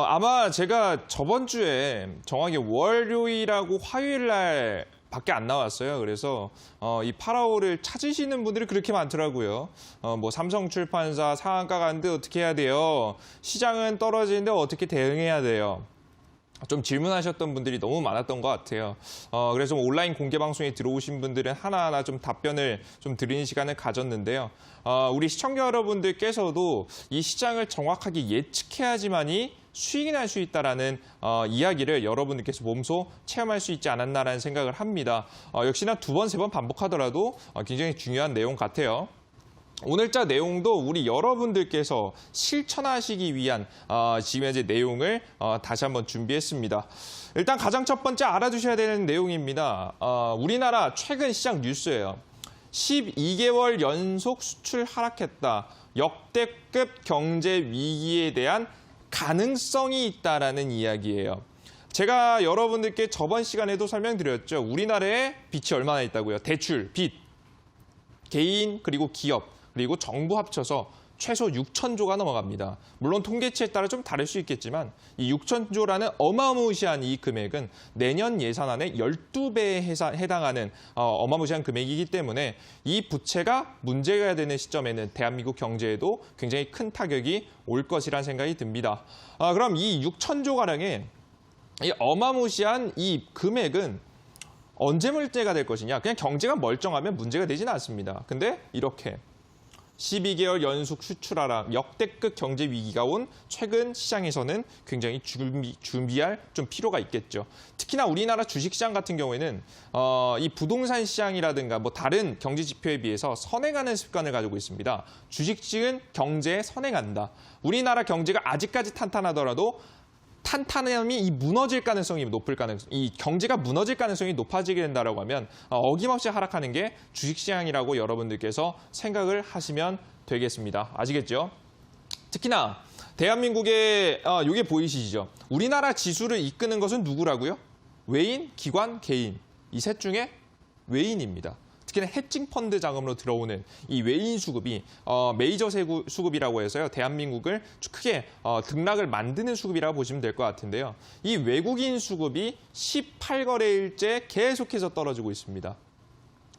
아마 제가 저번 주에 정확히 월요일하고 화요일 날 밖에 안 나왔어요. 그래서 이 파라오를 찾으시는 분들이 그렇게 많더라고요. 뭐 삼성출판사 상한가 가는데 어떻게 해야 돼요? 시장은 떨어지는데 어떻게 대응해야 돼요? 좀 질문하셨던 분들이 너무 많았던 것 같아요. 그래서 온라인 공개 방송에 들어오신 분들은 하나하나 좀 답변을 좀 드리는 시간을 가졌는데요. 우리 시청자 여러분들께서도 이 시장을 정확하게 예측해야지만이 수익이 날 수 있다라는 이야기를 여러분들께서 몸소 체험할 수 있지 않았나라는 생각을 합니다. 역시나 두 번, 세 번 반복하더라도 굉장히 중요한 내용 같아요. 오늘자 내용도 우리 여러분들께서 실천하시기 위한 지금 현재 내용을 다시 한번 준비했습니다. 일단 가장 첫 번째 알아두셔야 되는 내용입니다. 우리나라 최근 시장 뉴스예요. 12개월 연속 수출 하락했다. 역대급 경제 위기에 대한 가능성이 있다라는 이야기예요. 제가 여러분들께 저번 시간에도 설명드렸죠. 우리나라에 빚이 얼마나 있다고요? 대출, 빚, 개인 그리고 기업 그리고 정부 합쳐서 최소 6천조가 넘어갑니다. 물론 통계치에 따라 좀 다를 수 있겠지만 이 6천조라는 어마무시한 이 금액은 내년 예산안의 12배에 해당하는 어마무시한 금액이기 때문에 이 부채가 문제가 되는 시점에는 대한민국 경제에도 굉장히 큰 타격이 올 것이라는 생각이 듭니다. 그럼 이 6천조가량의 이 어마무시한 이 금액은 언제 문제가 될 것이냐? 그냥 경제가 멀쩡하면 문제가 되지는 않습니다. 근데 이렇게 12개월 연속 수출 하락, 역대급 경제 위기가 온 최근 시장에서는 굉장히 준비할 좀 필요가 있겠죠. 특히나 우리나라 주식시장 같은 경우에는 이 부동산 시장이라든가 뭐 다른 경제 지표에 비해서 선행하는 습관을 가지고 있습니다. 주식시장은 경제에 선행한다. 우리나라 경제가 아직까지 탄탄하더라도 탄탄함이 이 무너질 가능성이 높을 가능성, 이 경제가 무너질 가능성이 높아지게 된다라고 하면 어김없이 하락하는 게 주식시장이라고 여러분들께서 생각을 하시면 되겠습니다. 아시겠죠? 특히나 대한민국의 이게 보이시죠? 우리나라 지수를 이끄는 것은 누구라고요? 외인, 기관, 개인. 이 셋 중에 외인입니다. 특히나 해칭 펀드 자금으로 들어오는 이 외인 수급이 메이저 수급이라고 해서요. 대한민국을 크게 등락을 만드는 수급이라고 보시면 될 것 같은데요. 이 외국인 수급이 18거래일째 계속해서 떨어지고 있습니다.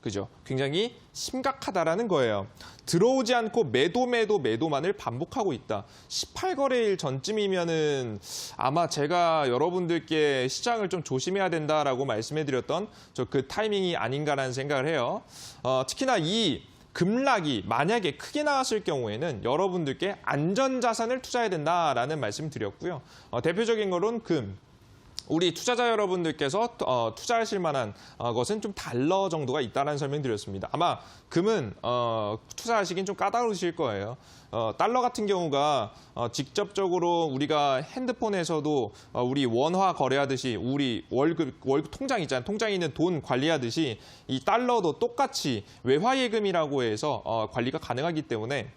그죠? 굉장히 심각하다라는 거예요. 들어오지 않고 매도만을 반복하고 있다. 18거래일 전쯤이면은 아마 제가 여러분들께 시장을 좀 조심해야 된다라고 말씀해드렸던 그 타이밍이 아닌가라는 생각을 해요. 특히나 이 급락이 만약에 크게 나왔을 경우에는 여러분들께 안전자산을 투자해야 된다라는 말씀 드렸고요. 대표적인 거로는 금. 우리 투자자 여러분들께서 투자하실 만한 것은 좀 달러 정도가 있다는 설명드렸습니다. 아마 금은 투자하시긴 좀 까다로우실 거예요. 달러 같은 경우가 직접적으로 우리가 핸드폰에서도 우리 원화 거래하듯이 우리 월급 통장 있잖아요. 통장에 있는 돈 관리하듯이 이 달러도 똑같이 외화예금이라고 해서 관리가 가능하기 때문에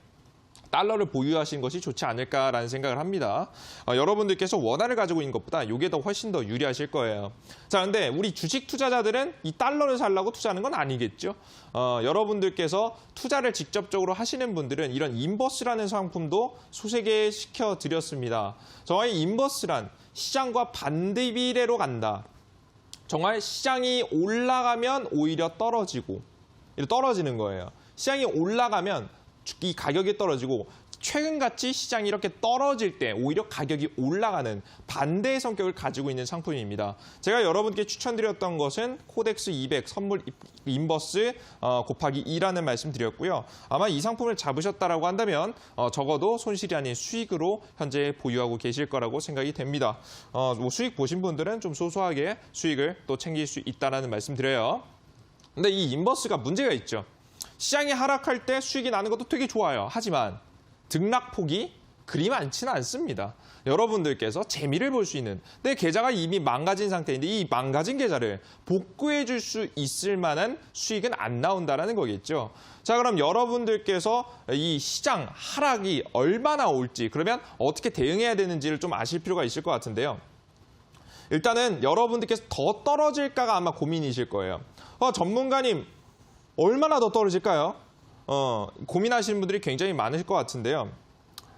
달러를 보유하시는 것이 좋지 않을까라는 생각을 합니다. 여러분들께서 원화를 가지고 있는 것보다 이게 더 훨씬 더 유리하실 거예요. 자, 근데 우리 주식 투자자들은 이 달러를 살려고 투자하는 건 아니겠죠. 여러분들께서 투자를 직접적으로 하시는 분들은 이런 인버스라는 상품도 소개시켜 드렸습니다. 정말 인버스란 시장과 반대 비례로 간다. 정말 시장이 올라가면 오히려 떨어지는 거예요. 시장이 올라가면 이 가격이 떨어지고 최근같이 시장이 이렇게 떨어질 때 오히려 가격이 올라가는 반대의 성격을 가지고 있는 상품입니다. 제가 여러분께 추천드렸던 것은 코덱스 200 선물 인버스 곱하기 2라는 말씀 드렸고요. 아마 이 상품을 잡으셨다라고 한다면 적어도 손실이 아닌 수익으로 현재 보유하고 계실 거라고 생각이 됩니다. 뭐 수익 보신 분들은 좀 소소하게 수익을 또 챙길 수 있다는 말씀 드려요. 근데 이 인버스가 문제가 있죠. 시장이 하락할 때 수익이 나는 것도 되게 좋아요. 하지만 등락폭이 그리 많지는 않습니다. 여러분들께서 재미를 볼 수 있는 내 계좌가 이미 망가진 상태인데 이 망가진 계좌를 복구해 줄 수 있을 만한 수익은 안 나온다는 거겠죠. 자, 그럼 여러분들께서 이 시장 하락이 얼마나 올지 그러면 어떻게 대응해야 되는지를 좀 아실 필요가 있을 것 같은데요. 일단은 여러분들께서 더 떨어질까가 아마 고민이실 거예요. 전문가님 얼마나 더 떨어질까요? 고민하시는 분들이 굉장히 많으실 것 같은데요.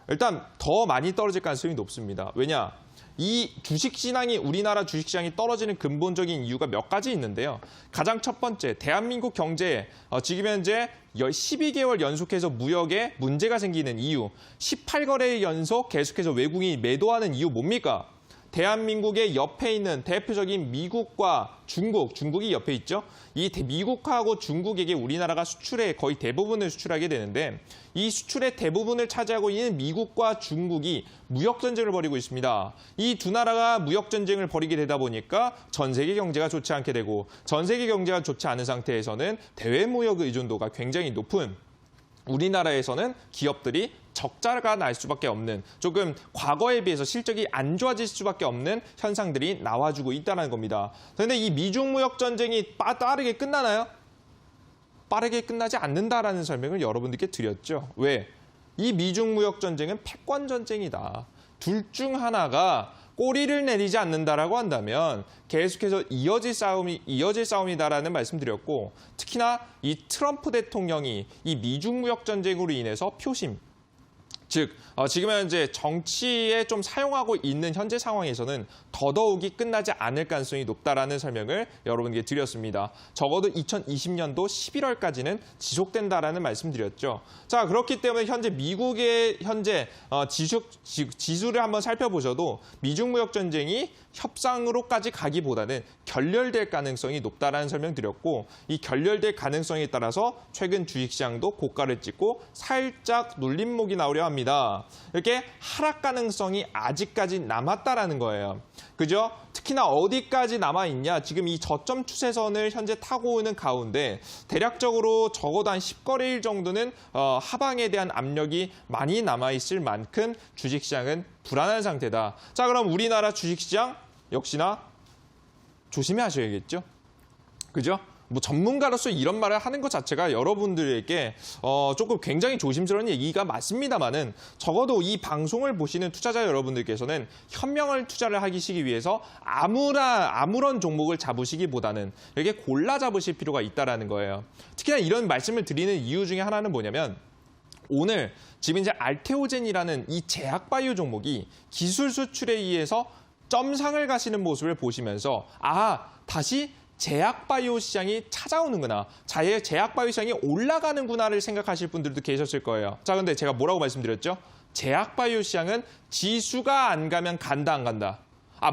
일단 더 많이 떨어질 가능성이 높습니다. 왜냐? 이 주식시장이 우리나라 주식시장이 떨어지는 근본적인 이유가 몇 가지 있는데요. 가장 첫 번째, 대한민국 경제에 지금 현재 12개월 연속해서 무역에 문제가 생기는 이유, 18거래일 연속 계속해서 외국인이 매도하는 이유 뭡니까? 대한민국의 옆에 있는 대표적인 미국과 중국이 옆에 있죠. 이 미국하고 중국에게 우리나라가 수출의 거의 대부분을 수출하게 되는데 이 수출의 대부분을 차지하고 있는 미국과 중국이 무역전쟁을 벌이고 있습니다. 이 두 나라가 무역전쟁을 벌이게 되다 보니까 전 세계 경제가 좋지 않게 되고 전 세계 경제가 좋지 않은 상태에서는 대외 무역 의존도가 굉장히 높은 우리나라에서는 기업들이 적자가 날 수밖에 없는 조금 과거에 비해서 실적이 안 좋아질 수밖에 없는 현상들이 나와주고 있다는 겁니다. 그런데 이 미중 무역 전쟁이 빠르게 끝나나요? 빠르게 끝나지 않는다라는 설명을 여러분들께 드렸죠. 왜? 이 미중 무역 전쟁은 패권 전쟁이다. 둘 중 하나가 꼬리를 내리지 않는다라고 한다면 계속해서 이어질 싸움이다라는 말씀드렸고 특히나 이 트럼프 대통령이 이 미중 무역 전쟁으로 인해서 표심, 즉 지금 현재 정치에 좀 사용하고 있는 현재 상황에서는 더더욱이 끝나지 않을 가능성이 높다라는 설명을 여러분께 드렸습니다. 적어도 2020년도 11월까지는 지속된다라는 말씀드렸죠. 자, 그렇기 때문에 현재 미국의 지수를 한번 살펴보셔도 미중 무역 전쟁이 협상으로까지 가기보다는 결렬될 가능성이 높다라는 설명드렸고 이 결렬될 가능성에 따라서 최근 주식시장도 고가를 찍고 살짝 눌림목이 나오려 합니다. 이렇게 하락 가능성이 아직까지 남았다라는 거예요. 그죠? 특히나 어디까지 남아있냐? 지금 이 저점 추세선을 현재 타고 오는 가운데 대략적으로 적어도 한 10거래일 정도는 하방에 대한 압력이 많이 남아있을 만큼 주식시장은 불안한 상태다. 자, 그럼 우리나라 주식시장 역시나 조심하셔야겠죠? 그죠? 뭐 전문가로서 이런 말을 하는 것 자체가 여러분들에게 조금 굉장히 조심스러운 얘기가 맞습니다만은 적어도 이 방송을 보시는 투자자 여러분들께서는 현명한 투자를 하시기 위해서 아무런 종목을 잡으시기보다는 이렇게 골라 잡으실 필요가 있다는 거예요. 특히나 이런 말씀을 드리는 이유 중에 하나는 뭐냐면 오늘 지금 이제 알테오젠이라는 이 제약바이오 종목이 기술 수출에 의해서 점상을 가시는 모습을 보시면서 다시 제약바이오 시장이 찾아오는구나. 제약바이오 시장이 올라가는구나를 생각하실 분들도 계셨을 거예요. 자, 근데 제가 뭐라고 말씀드렸죠? 제약바이오 시장은 지수가 안 가면 간다, 안 간다.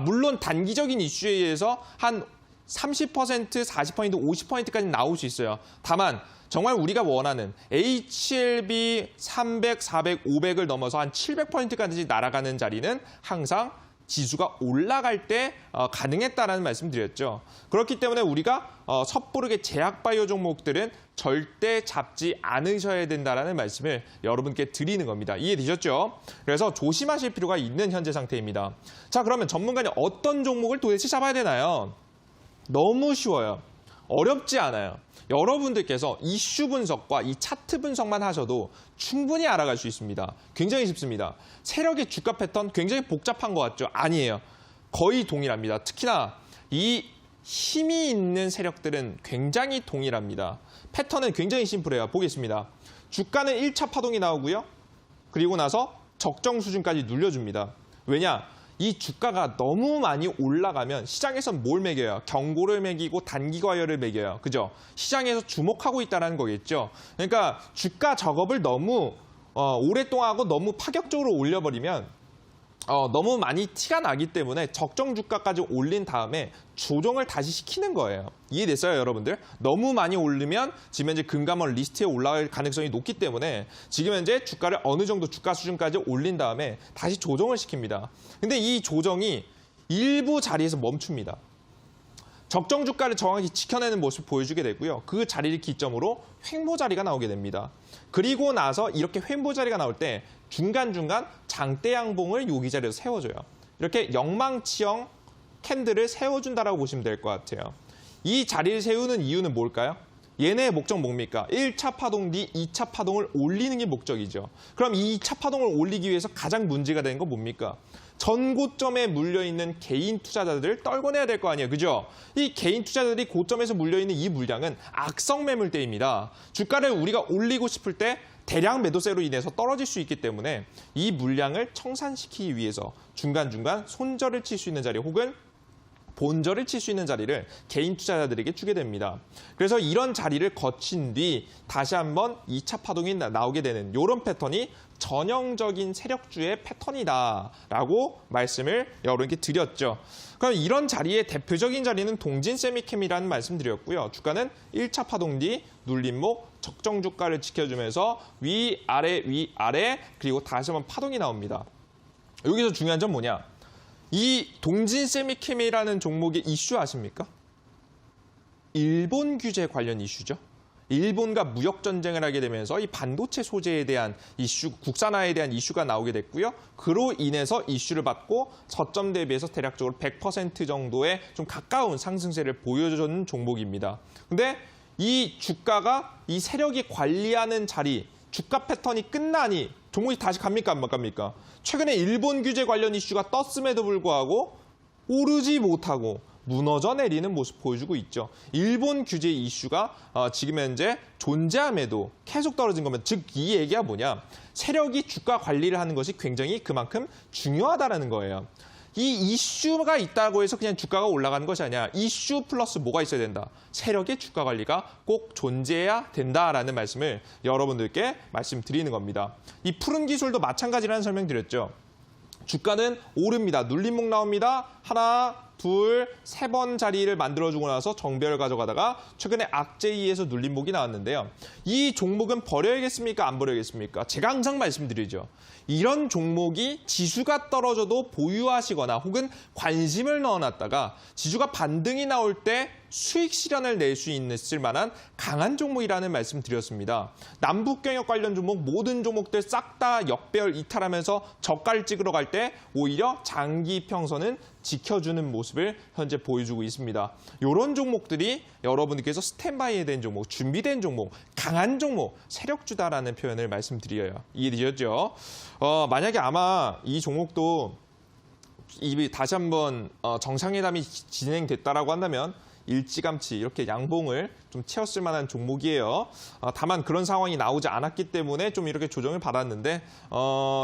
물론 단기적인 이슈에 의해서 한 30%, 40%, 50%까지 나올 수 있어요. 다만 정말 우리가 원하는 HLB 300, 400, 500을 넘어서 한 700%까지 날아가는 자리는 항상 지수가 올라갈 때 가능했다라는 말씀드렸죠. 그렇기 때문에 우리가 섣부르게 제약바이오 종목들은 절대 잡지 않으셔야 된다라는 말씀을 여러분께 드리는 겁니다. 이해되셨죠? 그래서 조심하실 필요가 있는 현재 상태입니다. 자, 그러면 전문가는 어떤 종목을 도대체 잡아야 되나요? 너무 쉬워요. 어렵지 않아요. 여러분들께서 이슈 분석과 이 차트 분석만 하셔도 충분히 알아갈 수 있습니다. 굉장히 쉽습니다. 세력의 주가 패턴 굉장히 복잡한 것 같죠? 아니에요. 거의 동일합니다. 특히나 이 힘이 있는 세력들은 굉장히 동일합니다. 패턴은 굉장히 심플해요. 보겠습니다. 주가는 1차 파동이 나오고요. 그리고 나서 적정 수준까지 눌려줍니다. 왜냐? 이 주가가 너무 많이 올라가면 시장에서 뭘 매겨요? 경고를 매기고 단기 과열을 매겨요. 그죠? 시장에서 주목하고 있다는 거겠죠. 그러니까 주가 작업을 너무 오랫동안 하고 너무 파격적으로 올려버리면 너무 많이 티가 나기 때문에 적정 주가까지 올린 다음에 조정을 다시 시키는 거예요. 이해됐어요, 여러분들? 너무 많이 오르면 지금 현재 금감원 리스트에 올라갈 가능성이 높기 때문에 지금 현재 주가를 어느 정도 주가 수준까지 올린 다음에 다시 조정을 시킵니다. 근데 이 조정이 일부 자리에서 멈춥니다. 적정 주가를 정확히 지켜내는 모습을 보여주게 되고요. 그 자리를 기점으로 횡보 자리가 나오게 됩니다. 그리고 나서 이렇게 횡보 자리가 나올 때 중간중간 장대 양봉을 여기 자리에서 세워줘요. 이렇게 영망치형 캔들을 세워준다라고 보시면 될 것 같아요. 이 자리를 세우는 이유는 뭘까요? 얘네의 목적 뭡니까? 1차 파동 뒤 2차 파동을 올리는 게 목적이죠. 그럼 이 2차 파동을 올리기 위해서 가장 문제가 되는 건 뭡니까? 전고점에 물려있는 개인 투자자들을 떨궈내야 될 거 아니에요. 그죠? 이 개인 투자자들이 고점에서 물려있는 이 물량은 악성 매물대입니다. 주가를 우리가 올리고 싶을 때 대량 매도세로 인해서 떨어질 수 있기 때문에 이 물량을 청산시키기 위해서 중간중간 손절을 칠 수 있는 자리 혹은 본절을 칠 수 있는 자리를 개인 투자자들에게 주게 됩니다. 그래서 이런 자리를 거친 뒤 다시 한번 2차 파동이 나오게 되는 이런 패턴이 전형적인 세력주의 패턴이다라고 말씀을 여러분께 드렸죠. 그럼 이런 자리의 대표적인 자리는 동진 세미캠이라는 말씀 드렸고요. 주가는 1차 파동 뒤 눌림목 적정 주가를 지켜주면서 위아래 위아래 그리고 다시 한번 파동이 나옵니다. 여기서 중요한 점 뭐냐? 이 동진 세미캠이라는 종목의 이슈 아십니까? 일본 규제 관련 이슈죠. 일본과 무역 전쟁을 하게 되면서 이 반도체 소재에 대한 이슈, 국산화에 대한 이슈가 나오게 됐고요. 그로 인해서 이슈를 받고 저점 대비해서 대략적으로 100% 정도의 좀 가까운 상승세를 보여주는 종목입니다. 근데 이 주가가 이 세력이 관리하는 자리, 주가 패턴이 끝나니 종목이 다시 갑니까 안 갑니까? 최근에 일본 규제 관련 이슈가 떴음에도 불구하고 오르지 못하고 무너져 내리는 모습 보여주고 있죠. 일본 규제 이슈가 지금 현재 존재함에도 계속 떨어진 거면 즉 이 얘기가 뭐냐? 세력이 주가 관리를 하는 것이 굉장히 그만큼 중요하다라는 거예요. 이 이슈가 있다고 해서 그냥 주가가 올라가는 것이 아니야. 이슈 플러스 뭐가 있어야 된다? 세력의 주가 관리가 꼭 존재해야 된다라는 말씀을 여러분들께 말씀드리는 겁니다. 이 푸른 기술도 마찬가지라는 설명 드렸죠. 주가는 오릅니다. 눌림목 나옵니다. 하나, 둘, 세 번 자리를 만들어주고 나서 정배를 가져가다가 최근에 악재이에서 눌림목이 나왔는데요. 이 종목은 버려야겠습니까? 안 버려야겠습니까? 제가 항상 말씀드리죠. 이런 종목이 지수가 떨어져도 보유하시거나 혹은 관심을 넣어놨다가 지수가 반등이 나올 때 수익 실현을 낼 수 있을 만한 강한 종목이라는 말씀 드렸습니다. 남북경협 관련 종목 모든 종목들 싹 다 역배열 이탈하면서 저가를 찍으러 갈 때 오히려 장기 평선은 지켜주는 모습을 현재 보여주고 있습니다. 이런 종목들이 여러분들께서 스탠바이에 된 종목, 준비된 종목, 강한 종목, 세력주다라는 표현을 말씀드려요. 이해되셨죠? 만약에 아마 이 종목도 다시 한번 정상회담이 진행됐다라고 한다면 일찌감치 이렇게 양봉을 좀 채웠을 만한 종목이에요. 다만 그런 상황이 나오지 않았기 때문에 좀 이렇게 조정을 받았는데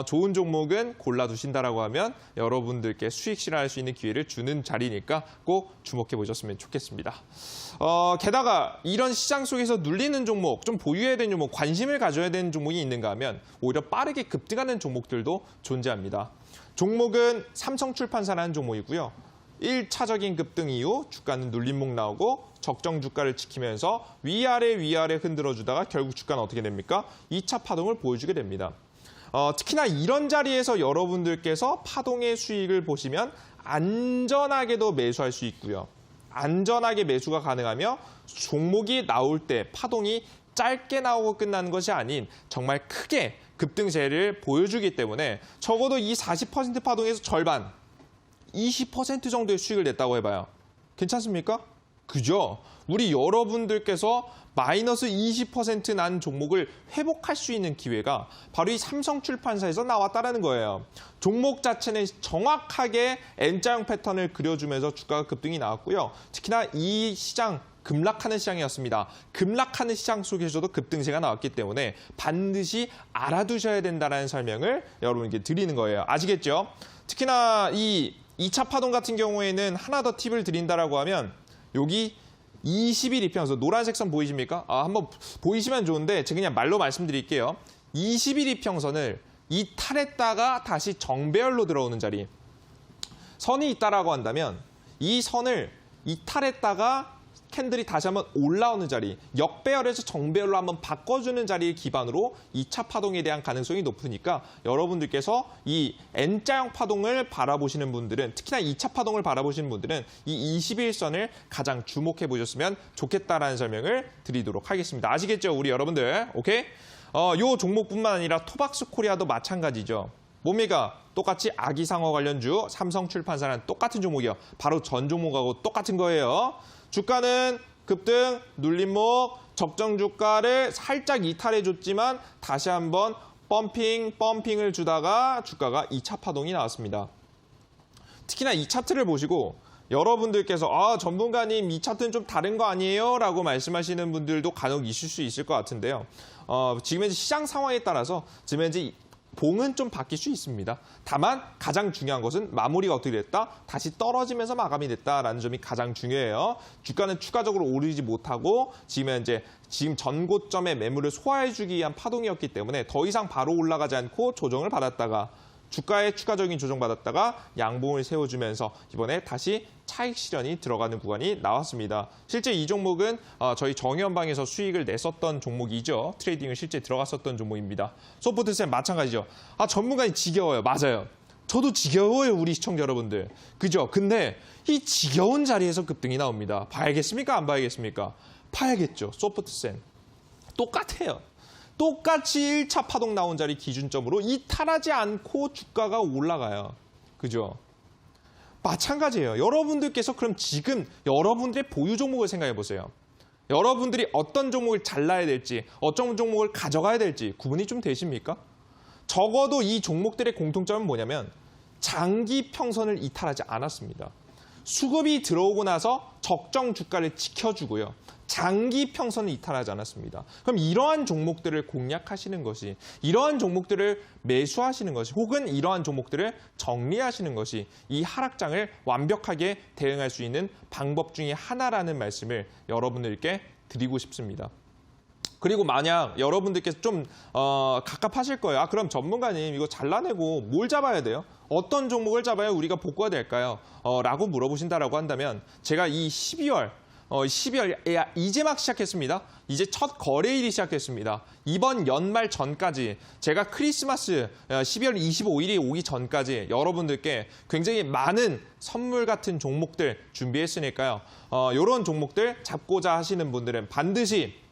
좋은 종목은 골라두신다라고 하면 여러분들께 수익 실현할 수 있는 기회를 주는 자리니까 꼭 주목해 보셨으면 좋겠습니다. 게다가 이런 시장 속에서 눌리는 종목, 좀 보유해야 되는 종목, 관심을 가져야 되는 종목이 있는가 하면 오히려 빠르게 급등하는 종목들도 존재합니다. 종목은 삼성출판사라는 종목이고요. 1차적인 급등 이후 주가는 눌림목 나오고 적정 주가를 지키면서 위아래 흔들어주다가 결국 주가는 어떻게 됩니까? 2차 파동을 보여주게 됩니다. 특히나 이런 자리에서 여러분들께서 파동의 수익을 보시면 안전하게도 매수할 수 있고요. 안전하게 매수가 가능하며 종목이 나올 때 파동이 짧게 나오고 끝나는 것이 아닌 정말 크게 급등세를 보여주기 때문에 적어도 이 40% 파동에서 절반 20% 정도의 수익을 냈다고 해봐요. 괜찮습니까? 그죠? 우리 여러분들께서 마이너스 20% 난 종목을 회복할 수 있는 기회가 바로 이 삼성출판사에서 나왔다는 거예요. 종목 자체는 정확하게 N자형 패턴을 그려주면서 주가가 급등이 나왔고요. 특히나 이 시장 급락하는 시장이었습니다. 급락하는 시장 속에서도 급등세가 나왔기 때문에 반드시 알아두셔야 된다는 설명을 여러분께 드리는 거예요. 아시겠죠? 특히나 이 2차 파동 같은 경우에는 하나 더 팁을 드린다라고 하면 여기 20일 이평선 노란색 선 보이십니까? 한번 보이시면 좋은데 제가 그냥 말로 말씀드릴게요. 20일 이평선을 이탈했다가 다시 정배열로 들어오는 자리. 선이 있다라고 한다면 이 선을 이탈했다가 캔들이 다시 한번 올라오는 자리, 역배열에서 정배열로 한번 바꿔주는 자리를 기반으로 2차 파동에 대한 가능성이 높으니까 여러분들께서 이 N자형 파동을 바라보시는 분들은 특히나 2차 파동을 바라보시는 분들은 이 21선을 가장 주목해 보셨으면 좋겠다라는 설명을 드리도록 하겠습니다. 아시겠죠? 우리 여러분들. 오케이? 요 종목뿐만 아니라 토박스 코리아도 마찬가지죠. 뭡니까? 똑같이 아기상어 관련주 삼성출판사는 똑같은 종목이요. 바로 전 종목하고 똑같은 거예요. 주가는 급등, 눌림목, 적정 주가를 살짝 이탈해줬지만 다시 한번 펌핑을 주다가 주가가 2차 파동이 나왔습니다. 특히나 이 차트를 보시고 여러분들께서 전문가님 이 차트는 좀 다른 거 아니에요? 라고 말씀하시는 분들도 간혹 있을 수 있을 것 같은데요. 지금 현재 시장 상황에 따라서 지금 현재 봉은 좀 바뀔 수 있습니다. 다만 가장 중요한 것은 마무리가 어떻게 됐다? 다시 떨어지면서 마감이 됐다라는 점이 가장 중요해요. 주가는 추가적으로 오르지 못하고 지금 전고점의 매물을 소화해주기 위한 파동이었기 때문에 더 이상 바로 올라가지 않고 조정을 받았다가 주가에 추가적인 조정받았다가 양봉을 세워주면서 이번에 다시 차익 실현이 들어가는 구간이 나왔습니다. 실제 이 종목은 저희 정현방에서 수익을 냈었던 종목이죠. 트레이딩을 실제 들어갔었던 종목입니다. 소프트센 마찬가지죠. 전문가님 지겨워요. 맞아요. 저도 지겨워요, 우리 시청자 여러분들. 그죠? 근데 이 지겨운 자리에서 급등이 나옵니다. 봐야겠습니까? 안 봐야겠습니까? 봐야겠죠. 소프트센. 똑같아요. 똑같이 1차 파동 나온 자리 기준점으로 이탈하지 않고 주가가 올라가요. 그죠? 마찬가지예요. 여러분들께서 그럼 지금 여러분들의 보유 종목을 생각해 보세요. 여러분들이 어떤 종목을 잘라야 될지, 어떤 종목을 가져가야 될지 구분이 좀 되십니까? 적어도 이 종목들의 공통점은 뭐냐면 장기 평선을 이탈하지 않았습니다. 수급이 들어오고 나서 적정 주가를 지켜주고요. 장기 평선을 이탈하지 않았습니다. 그럼 이러한 종목들을 공략하시는 것이, 이러한 종목들을 매수하시는 것이, 혹은 이러한 종목들을 정리하시는 것이 이 하락장을 완벽하게 대응할 수 있는 방법 중에 하나라는 말씀을 여러분들께 드리고 싶습니다. 그리고 만약 여러분들께서 좀 갑갑하실 거예요. 그럼 전문가님 이거 잘라내고 뭘 잡아야 돼요? 어떤 종목을 잡아야 우리가 복구가 될까요? 라고 물어보신다라고 한다면 제가 이 12월 이제 막 시작했습니다. 이제 첫 거래일이 시작했습니다. 이번 연말 전까지 제가 크리스마스 12월 25일이 오기 전까지 여러분들께 굉장히 많은 선물 같은 종목들 준비했으니까요. 이런 종목들 잡고자 하시는 분들은 반드시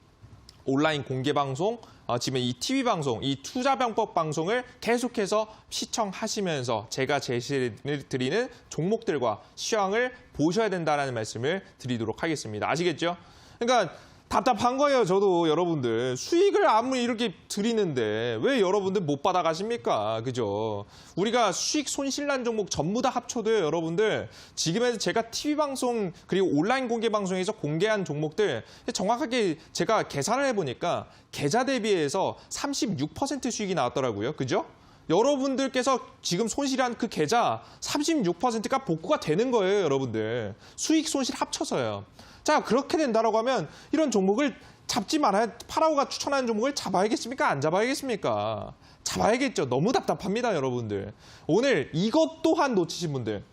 온라인 공개 방송, 지금 이 TV 방송, 이 투자병법 방송을 계속해서 시청하시면서 제가 제시해드리는 종목들과 시황을 보셔야 된다는 말씀을 드리도록 하겠습니다. 아시겠죠? 그러니까 답답한 거예요. 저도 여러분들 수익을 아무리 이렇게 드리는데 왜 여러분들 못 받아가십니까? 그죠? 우리가 수익 손실난 종목 전부 다 합쳐도요. 여러분들 지금에서 제가 TV 방송 그리고 온라인 공개 방송에서 공개한 종목들 정확하게 제가 계산을 해보니까 계좌 대비해서 36% 수익이 나왔더라고요. 그죠? 여러분들께서 지금 손실한 그 계좌 36%가 복구가 되는 거예요. 여러분들 수익 손실 합쳐서요. 자, 그렇게 된다라고 하면 이런 종목을 잡지 말아야, 파라오가 추천하는 종목을 잡아야겠습니까? 안 잡아야겠습니까? 잡아야겠죠. 너무 답답합니다, 여러분들. 오늘 이것 또한 놓치신 분들,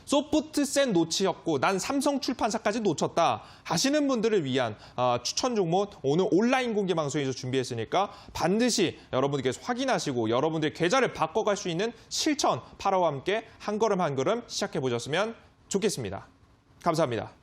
소프트센 놓치셨고 난 삼성출판사까지 놓쳤다 하시는 분들을 위한 추천 종목 오늘 온라인 공개 방송에서 준비했으니까 반드시 여러분들께서 확인하시고 여러분들의 계좌를 바꿔갈 수 있는 실천 파라오와 함께 한 걸음 한 걸음 시작해 보셨으면 좋겠습니다. 감사합니다.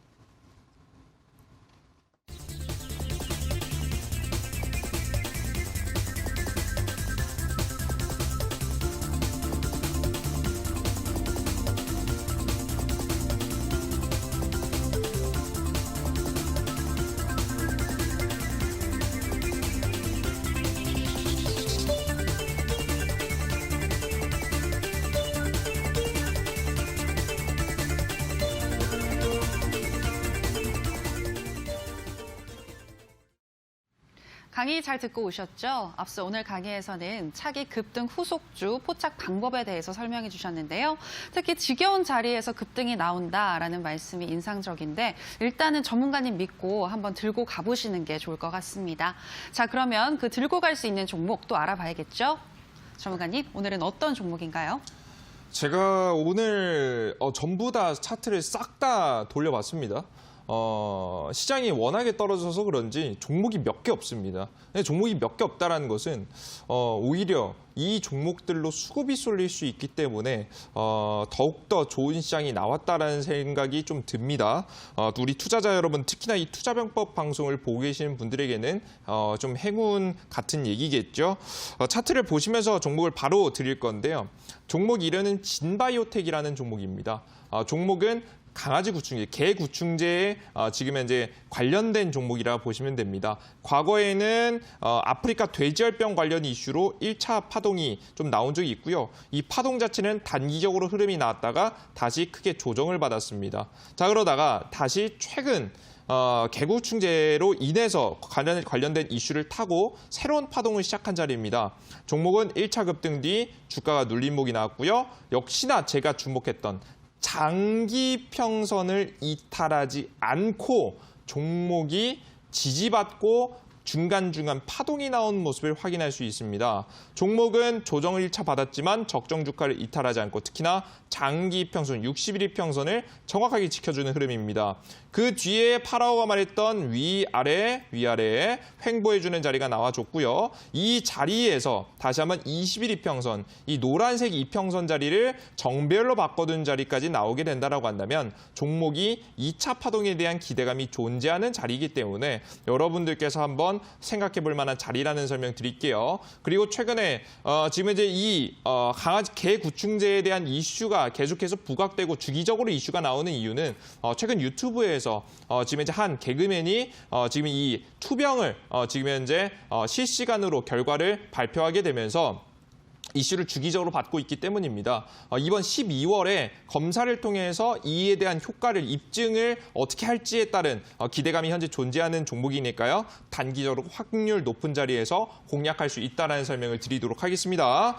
강의 잘 듣고 오셨죠? 앞서 오늘 강의에서는 차기 급등 후속주 포착 방법에 대해서 설명해 주셨는데요. 특히 지겨운 자리에서 급등이 나온다라는 말씀이 인상적인데 일단은 전문가님 믿고 한번 들고 가보시는 게 좋을 것 같습니다. 자, 그러면 그 들고 갈 수 있는 종목 또 알아봐야겠죠? 전문가님, 오늘은 어떤 종목인가요? 제가 오늘 전부 다 차트를 싹 다 돌려봤습니다. 시장이 워낙에 떨어져서 그런지 종목이 몇 개 없습니다. 종목이 몇 개 없다라는 것은 오히려 이 종목들로 수급이 쏠릴 수 있기 때문에 더욱더 좋은 시장이 나왔다라는 생각이 좀 듭니다. 우리 투자자 여러분, 특히나 이 투자병법 방송을 보고 계시는 분들에게는 좀 행운 같은 얘기겠죠. 차트를 보시면서 종목을 바로 드릴 건데요. 종목 이름은 진바이오텍이라는 종목입니다. 종목은 강아지 구충제, 개 구충제에 지금 현재 관련된 종목이라 보시면 됩니다. 과거에는 아프리카 돼지열병 관련 이슈로 1차 파동이 좀 나온 적이 있고요. 이 파동 자체는 단기적으로 흐름이 나왔다가 다시 크게 조정을 받았습니다. 자, 그러다가 다시 최근 개구충제로 인해서 관련된 이슈를 타고 새로운 파동을 시작한 자리입니다. 종목은 1차 급등 뒤 주가가 눌림목이 나왔고요. 역시나 제가 주목했던 장기 평선을 이탈하지 않고 종목이 지지받고 중간중간 파동이 나온 모습을 확인할 수 있습니다. 종목은 조정을 1차 받았지만 적정 주가를 이탈하지 않고 특히나 장기 평선, 60일 평선을 정확하게 지켜주는 흐름입니다. 그 뒤에 파라오가 말했던 위아래에 횡보해주는 자리가 나와줬고요. 이 자리에서 다시 한번 21일 평선, 이 노란색 이평선 자리를 정배열로 바꿔둔 자리까지 나오게 된다라고 한다면 종목이 2차 파동에 대한 기대감이 존재하는 자리이기 때문에 여러분들께서 한번 생각해 볼 만한 자리라는 설명 드릴게요. 그리고 최근에 지금 이제 이 강아지 개 구충제에 대한 이슈가 계속해서 부각되고 주기적으로 이슈가 나오는 이유는 최근 유튜브에서 지금 이제 한 개그맨이 지금 이 투병을 지금 현재 실시간으로 결과를 발표하게 되면서 이슈를 주기적으로 받고 있기 때문입니다. 이번 12월에 검사를 통해서 이에 대한 효과를 입증을 어떻게 할지에 따른 기대감이 현재 존재하는 종목이니까요. 단기적으로 확률 높은 자리에서 공략할 수 있다는 설명을 드리도록 하겠습니다.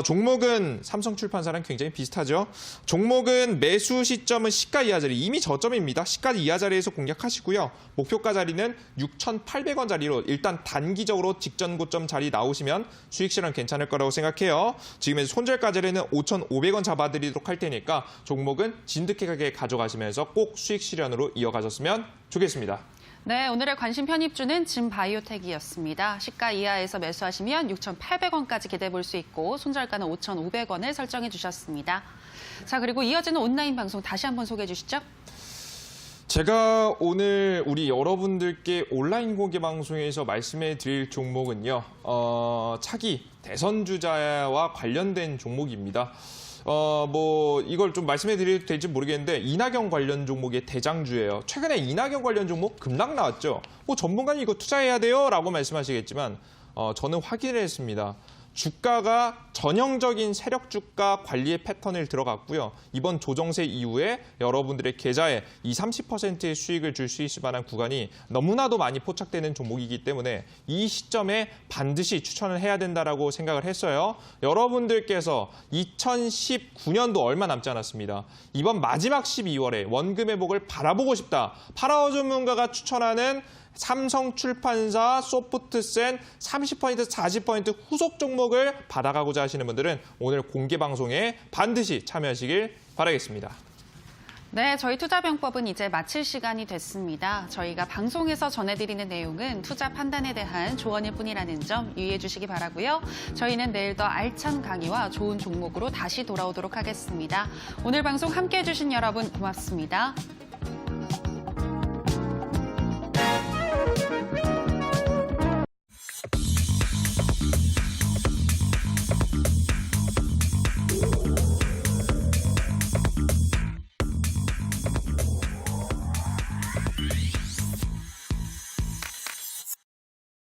종목은 삼성출판사랑 굉장히 비슷하죠. 종목은 매수 시점은 시가 이하 자리, 이미 저점입니다. 시가 이하 자리에서 공략하시고요. 목표가 자리는 6,800원 자리로 일단 단기적으로 직전 고점 자리 나오시면 수익 실현 괜찮을 거라고 생각해요. 지금 손절가 자리는 5,500원 잡아드리도록 할 테니까 종목은 진득하게 가져가시면서 꼭 수익 실현으로 이어가셨으면 좋겠습니다. 네, 오늘의 관심 편입주는 진바이오텍이었습니다. 시가 이하에서 매수하시면 6,800원까지 기대해 볼 수 있고 손절가는 5,500원을 설정해 주셨습니다. 자, 그리고 이어지는 온라인 방송 다시 한번 소개해 주시죠. 제가 오늘 우리 여러분들께 온라인 공개 방송에서 말씀해 드릴 종목은요. 차기 대선 주자와 관련된 종목입니다. 이걸 좀 말씀해 드려도 될지 모르겠는데 이낙연 관련 종목의 대장주예요. 최근에 이낙연 관련 종목 급락 나왔죠. 전문가님 이거 투자해야 돼요? 라고 말씀하시겠지만 저는 확인을 했습니다. 주가가 전형적인 세력 주가 관리의 패턴을 들어갔고요. 이번 조정세 이후에 여러분들의 계좌에 20-30%의 수익을 줄 수 있을 만한 구간이 너무나도 많이 포착되는 종목이기 때문에 이 시점에 반드시 추천을 해야 된다라고 생각을 했어요. 여러분들께서 2019년도 얼마 남지 않았습니다. 이번 마지막 12월에 원금 회복을 바라보고 싶다. 파라오 전문가가 추천하는 삼성출판사, 소프트센 30%, 40% 후속 종목을 받아가고자 하시는 분들은 오늘 공개 방송에 반드시 참여하시길 바라겠습니다. 네, 저희 투자병법은 이제 마칠 시간이 됐습니다. 저희가 방송에서 전해드리는 내용은 투자 판단에 대한 조언일 뿐이라는 점 유의해 주시기 바라고요. 저희는 내일 더 알찬 강의와 좋은 종목으로 다시 돌아오도록 하겠습니다. 오늘 방송 함께해 주신 여러분 고맙습니다.